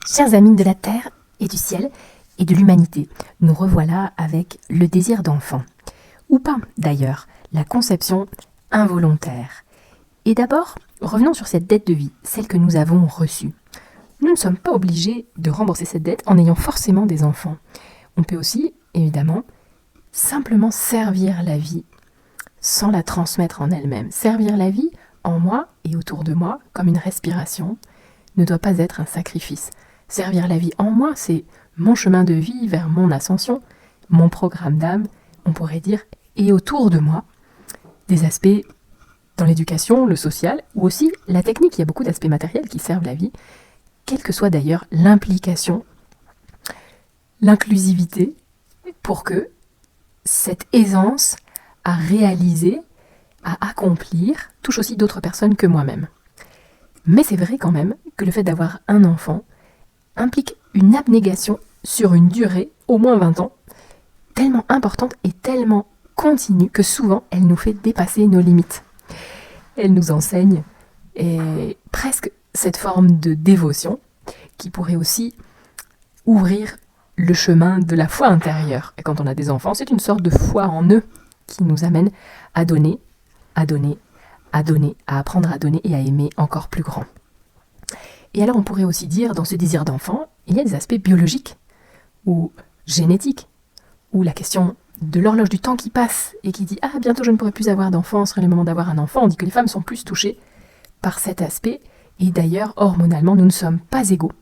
Chers amis de la terre et du ciel et de l'humanité, nous revoilà avec le désir d'enfant. Ou pas d'ailleurs, la conception involontaire. Et d'abord, revenons sur cette dette de vie, celle que nous avons reçue. Nous ne sommes pas obligés de rembourser cette dette en ayant forcément des enfants. On peut aussi, évidemment, simplement servir la vie sans la transmettre en elle-même. Servir la vie en moi et autour de moi comme une respiration ne doit pas être un sacrifice. Servir la vie en moi, c'est mon chemin de vie vers mon ascension, mon programme d'âme, on pourrait dire, et autour de moi, des aspects dans l'éducation, le social, ou aussi la technique. Il y a beaucoup d'aspects matériels qui servent la vie, quelle que soit d'ailleurs l'implication, l'inclusivité, pour que cette aisance à réaliser, à accomplir, touche aussi d'autres personnes que moi-même. Mais c'est vrai quand même que le fait d'avoir un enfant implique une abnégation sur une durée, au moins 20 ans, tellement importante et tellement continue que souvent elle nous fait dépasser nos limites. Elle nous enseigne presque cette forme de dévotion qui pourrait aussi ouvrir le chemin de la foi intérieure. Et quand on a des enfants, c'est une sorte de foi en eux qui nous amène à donner, à donner, à donner, à apprendre à donner et à aimer encore plus grand. Et alors on pourrait aussi dire, dans ce désir d'enfant, il y a des aspects biologiques ou génétiques, ou la question de l'horloge du temps qui passe et qui dit « Ah, bientôt je ne pourrai plus avoir d'enfant, ce serait le moment d'avoir un enfant ». On dit que les femmes sont plus touchées par cet aspect, et d'ailleurs, hormonalement, nous ne sommes pas égaux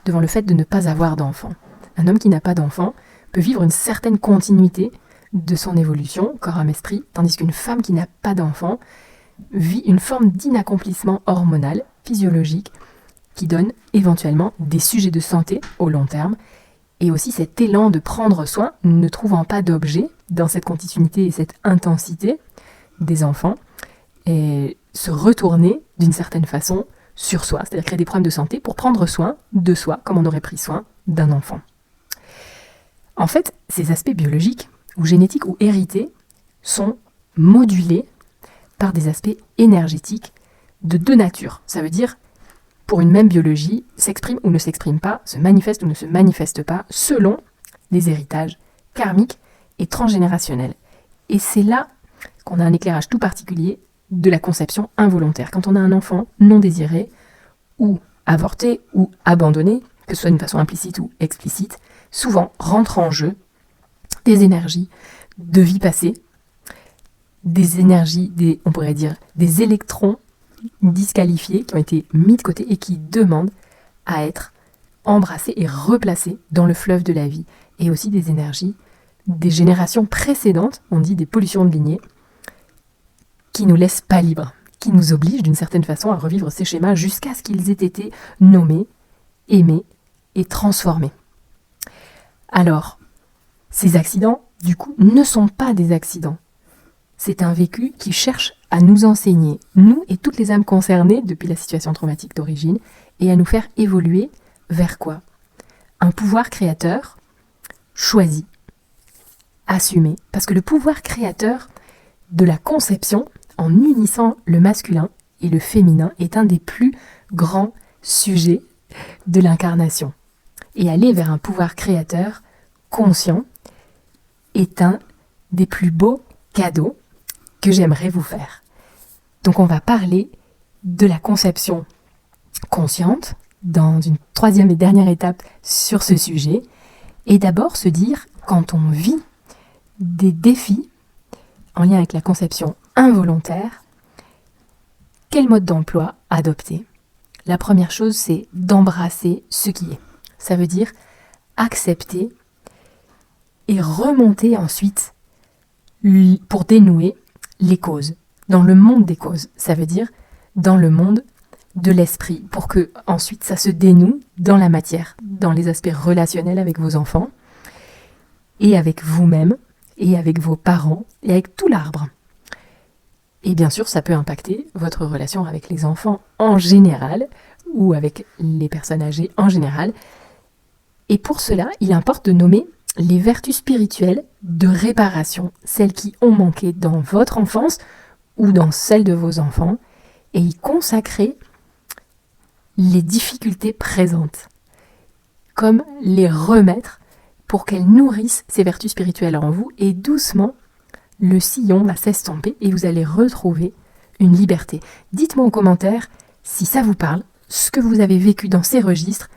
devant le fait de ne pas avoir d'enfant. Un homme qui n'a pas d'enfant peut vivre une certaine continuité de son évolution, corps, âme, esprit, tandis qu'une femme qui n'a pas d'enfant vit une forme d'inaccomplissement hormonal, physiologique, qui donne éventuellement des sujets de santé au long terme, et aussi cet élan de prendre soin, ne trouvant pas d'objet dans cette continuité et cette intensité des enfants, et se retourner d'une certaine façon sur soi, c'est-à-dire créer des problèmes de santé pour prendre soin de soi comme on aurait pris soin d'un enfant. En fait, ces aspects biologiques, ou génétiques, ou hérités, sont modulés par des aspects énergétiques de deux natures. Ça veut dire, pour une même biologie, s'exprime ou ne s'exprime pas, se manifeste ou ne se manifeste pas, selon les héritages karmiques et transgénérationnels. Et c'est là qu'on a un éclairage tout particulier de la conception involontaire. Quand on a un enfant non désiré, ou avorté, ou abandonné, que ce soit d'une façon implicite ou explicite, souvent rentrent en jeu des énergies de vie passée, des énergies, on pourrait dire, des électrons disqualifiés qui ont été mis de côté et qui demandent à être embrassés et replacés dans le fleuve de la vie. Et aussi des énergies des générations précédentes, on dit des pollutions de lignée, qui nous laissent pas libres, qui nous obligent d'une certaine façon à revivre ces schémas jusqu'à ce qu'ils aient été nommés, aimés et transformés. Alors, ces accidents, du coup, ne sont pas des accidents. C'est un vécu qui cherche à nous enseigner, nous et toutes les âmes concernées depuis la situation traumatique d'origine, et à nous faire évoluer vers quoi ? Un pouvoir créateur choisi, assumé. Parce que le pouvoir créateur de la conception, en unissant le masculin et le féminin, est un des plus grands sujets de l'incarnation. Et aller vers un pouvoir créateur conscient est un des plus beaux cadeaux que j'aimerais vous faire. Donc on va parler de la conception consciente dans une troisième et dernière étape sur ce sujet. Et d'abord se dire, quand on vit des défis en lien avec la conception involontaire, quel mode d'emploi adopter ? La première chose, c'est d'embrasser ce qui est. Ça veut dire accepter et remonter ensuite pour dénouer les causes. Dans le monde des causes, ça veut dire dans le monde de l'esprit, pour que ensuite ça se dénoue dans la matière, dans les aspects relationnels avec vos enfants, et avec vous-même, et avec vos parents, et avec tout l'arbre. Et bien sûr, ça peut impacter votre relation avec les enfants en général, ou avec les personnes âgées en général. Et pour cela, il importe de nommer les vertus spirituelles de réparation, celles qui ont manqué dans votre enfance ou dans celle de vos enfants, et y consacrer les difficultés présentes. comme les remettre pour qu'elles nourrissent ces vertus spirituelles en vous, et doucement, le sillon va s'estomper et vous allez retrouver une liberté. Dites-moi en commentaire si ça vous parle, ce que vous avez vécu dans ces registres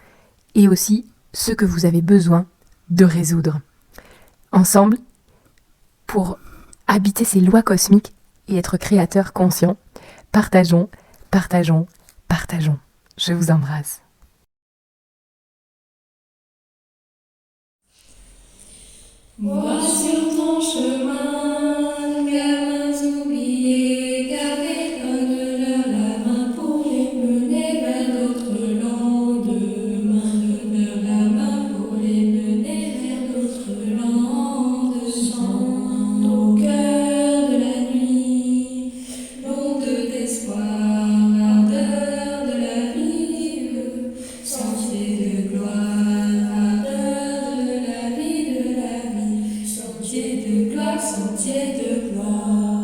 et aussi ce que vous avez besoin de résoudre. Ensemble, pour habiter ces lois cosmiques et être créateur conscient, partageons, partageons, partageons. Je vous embrasse. Vois sur ton chemin, gamins oubliés, gardez donne-leur la main pour les mener vers d'autres lendemains. Donne-leur la main pour les mener vers d'autres lendemains. Au cœur de la nuit, l'onde d'espoir, ardeur de la vie, sentier de gloire, ardeur de la vie, sentier de gloire, sentier de gloire.